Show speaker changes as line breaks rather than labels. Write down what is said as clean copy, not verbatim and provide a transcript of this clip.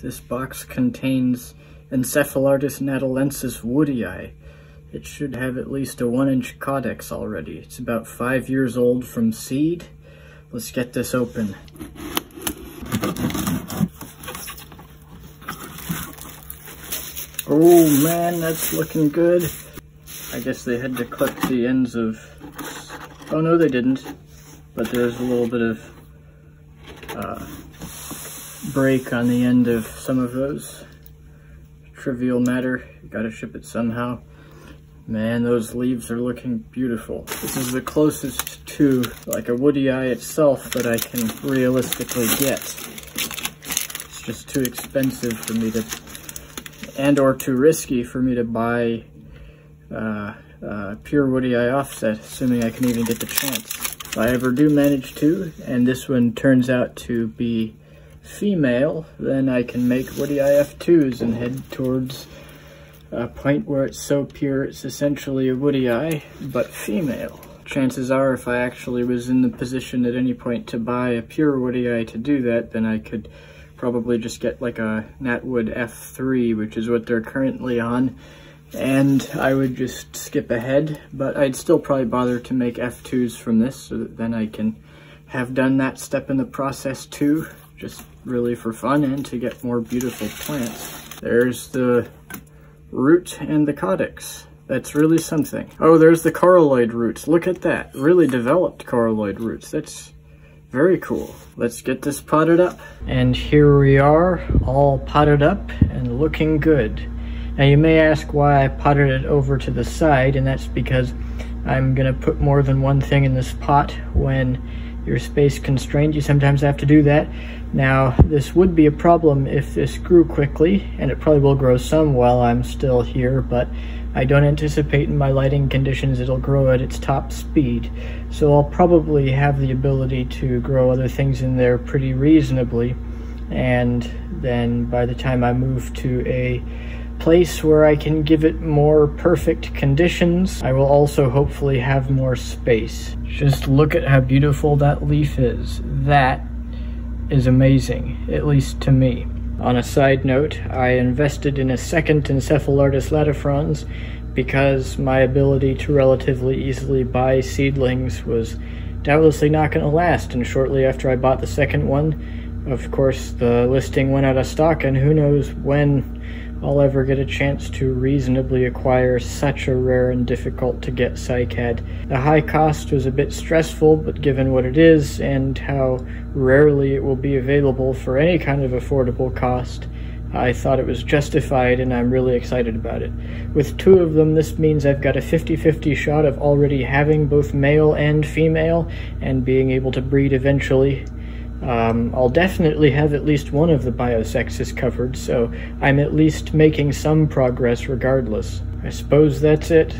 This box contains Encephalartos Natalensis Woodii. It should have at least a 1-inch codex already. It's about 5 years old from seed. Let's get this open. Oh man, that's looking good. I guess they had to clip the ends of... Oh no, they didn't. But there's a little bit of break on the end of some of those. Trivial matter, you gotta ship it somehow. Man, those leaves are looking beautiful. This is the closest to like a Woodii itself that I can realistically get. It's just too expensive for me to, and or too risky for me to buy pure Woodii offset, assuming I can even get the chance. If I ever do manage to, and this one turns out to be female, then I can make Woodii F2s and head towards a point where it's so pure it's essentially a Woodii, but female. Chances are if I actually was in the position at any point to buy a pure Woodii to do that, then I could probably just get like a Natwood F3, which is what they're currently on, and I would just skip ahead, but I'd still probably bother to make F2s from this, so that then I can have done that step in the process too, just really for fun and to get more beautiful plants. There's the root and the codex. That's really something. Oh, there's the coralloid roots. Look at that. Really developed coralloid roots. That's very cool. Let's get this potted up. And here we are, all potted up and looking good. Now you may ask why I potted it over to the side, and that's because I'm gonna put more than one thing in this pot. When you're space constrained, you sometimes have to do that. Now, this would be a problem if this grew quickly, and it probably will grow some while I'm still here, but I don't anticipate in my lighting conditions it'll grow at its top speed. So I'll probably have the ability to grow other things in there pretty reasonably, and then by the time I move to a place where I can give it more perfect conditions, I will also hopefully have more space. Just look at how beautiful that leaf is. That is amazing, at least to me. On a side note, I invested in a second Encephalartos Latifrons because my ability to relatively easily buy seedlings was doubtlessly not going to last, and shortly after I bought the second one, of course, the listing went out of stock, and who knows when I'll ever get a chance to reasonably acquire such a rare and difficult to get cycad. The high cost was a bit stressful, but given what it is and how rarely it will be available for any kind of affordable cost, I thought it was justified, and I'm really excited about it. With two of them, this means I've got a 50-50 shot of already having both male and female and being able to breed eventually. I'll definitely have at least one of the biosexes covered, so I'm at least making some progress regardless. I suppose that's it.